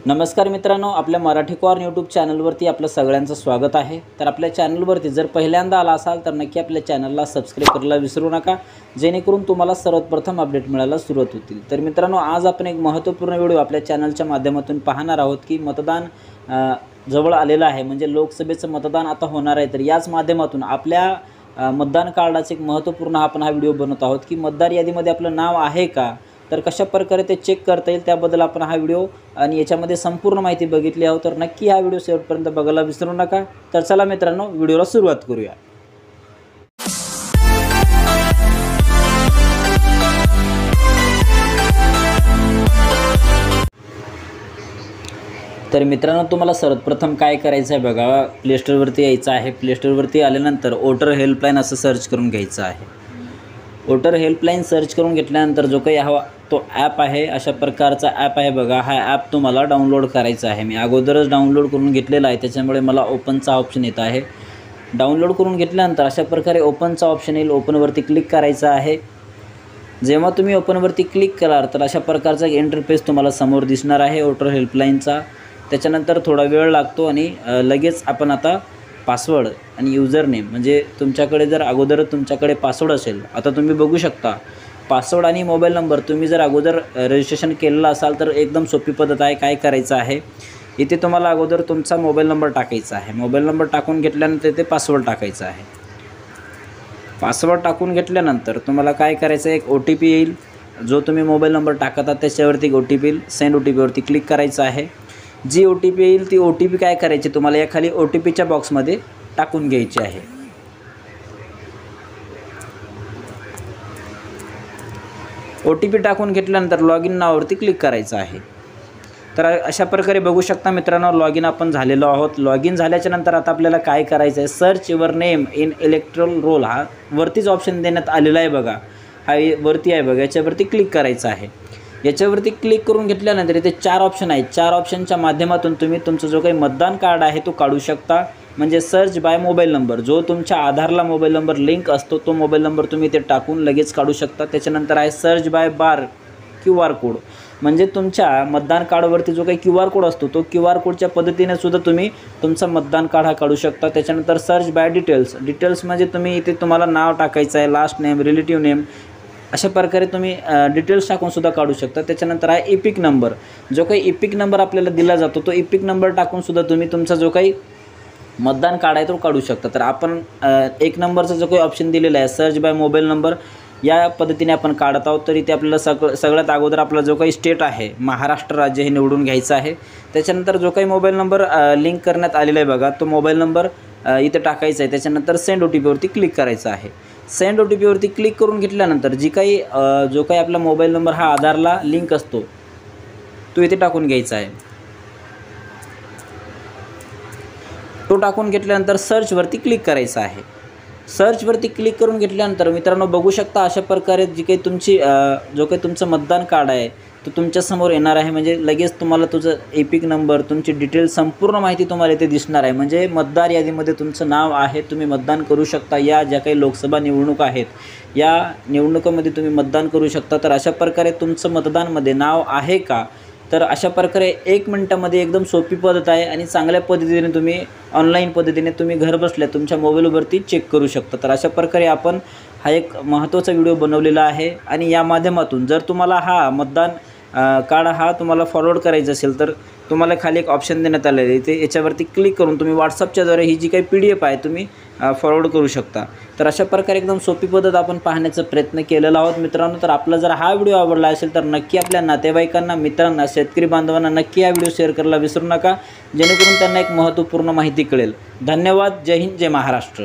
नमस्कार मित्रांनो, आपल्या मराठी कॉर्न यूट्यूब चॅनलवरती आपलं सगळ्यांचं स्वागत आहे। तर आपल्या चॅनलवरती जर पहिल्यांदा आला असाल तर नक्की आपल्या चॅनलला सबस्क्राइब करायला विसरू नका, जेणेकरून तुम्हाला सर्वप्रथम अपडेट मिळायला सुरुवात होतील। तर मित्रांनो, आज आपण एक महत्त्वपूर्ण व्हिडिओ आपल्या चॅनलच्या माध्यमातून पाहणार आहोत की मतदान जवळ आलेलं आहे, म्हणजे लोकसभेचं मतदान आता होणार आहे। तर याच माध्यमातून आपल्या मतदान कार्डाचे एक महत्त्वपूर्ण आपण हा व्हिडिओ बनवत आहोत की मतदार यादीमध्ये आपलं नाव आहे का, तर कशा प्रकारे ते चेक करता येईल त्याबद्दल आपण हा व्हिडिओ आणि याच्यामध्ये संपूर्ण माहिती बघितली आहे। तर नक्की हा व्हिडिओ शेवटपर्यंत बघायला विसरू नका। तर चला मित्रांनो, व्हिडिओला सुरुवात करूया। तर मित्रांनो, तुम्हाला सर्वप्रथम काय करायचं आहे बघा, प्ले स्टोरवरती यायचं आहे। प्ले स्टोरवरती आल्यानंतर वोटर हेल्पलाईन असं सर्च करून घ्यायचं आहे। वोटर हेल्पलाईन सर्च करून घेतल्यानंतर जो काही हवा तो ॲप आहे, अशा प्रकारचा ॲप आहे बघा। हा ॲप तुम्हाला डाउनलोड करायचा आहे। मी अगोदरच डाउनलोड करून घेतलेला आहे, त्याच्यामुळे मला ओपनचा ऑप्शन येत आहे। डाउनलोड करून घेतल्यानंतर अशा प्रकारे ओपनचा ऑप्शन येईल, ओपनवरती क्लिक करायचं आहे। जेव्हा तुम्ही ओपनवरती क्लिक कराल तर अशा प्रकारचा एक इंटरफेस तुम्हाला समोर दिसणार आहे वोटर हेल्पलाईनचा। त्याच्यानंतर थोडा वेळ लागतो आणि लगेच आपण आता पासवर्ड आणि यूजर नेम, म्हणजे तुमच्याकडे जर अगोदर तुमच्याकडे पासवर्ड असेल, आता तुम्ही बघू शकता पासवर्ड आणि मोबाईल नंबर तुम्ही जर अगोदर रजिस्ट्रेशन केलेला असाल तर एकदम सोपी पद्धत आहे। काय करायचं आहे, इथे तुम्हाला अगोदर तुमचा मोबाईल नंबर टाकायचा आहे। मोबाईल नंबर टाकून घेतल्यानंतर इथे पासवर्ड टाकायचा आहे। पासवर्ड टाकून घेतल्यानंतर तुम्हाला काय करायचं आहे, एक OTP येईल, जो तुम्ही मोबाईल नंबर टाकता त्याच्यावरती OTP येईल, सेंड OTPवरती क्लिक करायचं आहे। जी OTP येईल ती OTP काय करायची, तुम्हाला या खाली OTPच्या बॉक्समध्ये टाकून घ्यायची आहे। OTP टाकून घेतल्यानंतर लॉगिन नावावरती क्लिक करायचं आहे। तर अशा प्रकारे बघू शकता मित्रांनो, लॉगिन आपण झालेलो आहोत। लॉगिन झाल्याच्या नंतर आता आपल्याला काय करायचं आहे, search your name in erectile role, हा वरतीच ऑप्शन देण्यात आलेला आहे बघा, हा वरती आहे बघा, याच्यावरती क्लिक करायचं आहे। याच्यावरती क्लिक करून घेतल्यानंतर इथे 4 ऑप्शन आहेत। 4 ऑप्शनच्या माध्यमातून तुम्ही तुमचं जो काही मतदान कार्ड आहे तो काढू शकता। म्हणजे सर्च बाय मोबाईल नंबर, जो तुमच्या आधारला मोबाईल नंबर लिंक असतो तो मोबाईल नंबर तुम्ही ते टाकून लगेच काढू शकता। त्याच्यानंतर आहे search by bar QR code, म्हणजे तुमच्या मतदान कार्डवरती जो काही QR कोड असतो तो QR कोडच्या पद्धतीने सुद्धा तुम्ही तुमचा मतदान कार्ड हा काढू शकता। त्याच्यानंतर सर्च बाय डिटेल्स म्हणजे तुम्ही इथे तुम्हाला नाव टाकायचं आहे, लास्ट नेम, रिलेटिव्ह नेम, अशा प्रकारे तुम्ही डिटेल्स टाकून सुद्धा काढू शकता। त्याच्यानंतर आहे इपिक नंबर, जो काही इपिक नंबर आपल्याला दिला जातो तो इपिक नंबर टाकून सुद्धा तुम्ही तुमचा जो काही मतदान कार्ड आहे तो काढू शकता। तर आपण 1 नंबरचा जो काही ऑप्शन दिलेला आहे, सर्च बाय मोबाईल नंबर, या पद्धतीने आपण काढत आहोत। तर इथे आपल्याला सगळ्यात अगोदर आपला जो काही स्टेट आहे, महाराष्ट्र राज्य, हे निवडून घ्यायचं आहे। त्याच्यानंतर जो काही मोबाईल नंबर लिंक करण्यात आलेला आहे बघा, तो मोबाईल नंबर इथे टाकायचा आहे। त्याच्यानंतर सेंड OTPवरती क्लिक करायचं आहे। सेंड OTPवरती क्लिक करून घेतल्यानंतर जो काही आपला मोबाईल नंबर हा आधारला लिंक असतो तो इथे टाकून घ्यायचा आहे। तो टाकून घेतल्यानंतर सर्चवरती क्लिक करायचं आहे। सर्चवरती क्लिक करून घेतल्यानंतर मित्रांनो बघू शकता अशा प्रकारे जी काही तुमची जो काही तुमचं मतदान कार्ड आहे तो तुमच्यासमोर येणार आहे। म्हणजे लगेच तुम्हाला तुझं एपिक नंबर, तुमची डिटेल्स, संपूर्ण माहिती तुम्हाला इथे दिसणार आहे। म्हणजे मतदार यादीमध्ये तुमचं नाव आहे, तुम्ही मतदान करू शकता। या ज्या काही लोकसभा निवडणूक आहेत, या निवडणुकीमध्ये तुम्ही मतदान करू शकता। तर अशा प्रकारे तुमचं मतदानमध्ये नाव आहे का, तर अशा प्रकारे 1 मिनिटामध्ये एकदम सोपी पद्धत आहे आणि चांगल्या पद्धतीने तुम्ही ऑनलाईन पद्धतीने तुम्ही घर बसल्या तुमच्या मोबाईलवरती चेक करू शकता। तर अशा प्रकारे आपण हा एक महत्त्वाचा व्हिडिओ बनवलेला आहे आणि या माध्यमातून जर तुम्हाला हा मतदान कार्ड हा तुम्हाला फॉरवर्ड करायचं असेल तर तुम्हाला खाली एक ऑप्शन देण्यात आलेलं आहे, इथे याच्यावरती क्लिक करून तुम्ही WhatsAppच्याद्वारे ही जी काही PDF आहे तुम्ही फॉरवर्ड करू शकता। तर अशा प्रकारे एकदम सोपी पद्धत आपण पाहण्याचा प्रयत्न केलेला आहोत मित्रांनो। तर आपला जर हा व्हिडिओ आवडला असेल तर नक्की आपल्या नातेवाईकांना, मित्रांना, शेतकरी बांधवांना नक्की हा व्हिडिओ शेअर करायला विसरू नका, जेणेकरून त्यांना एक महत्त्वपूर्ण माहिती कळेल। धन्यवाद। जय हिंद, जय महाराष्ट्र।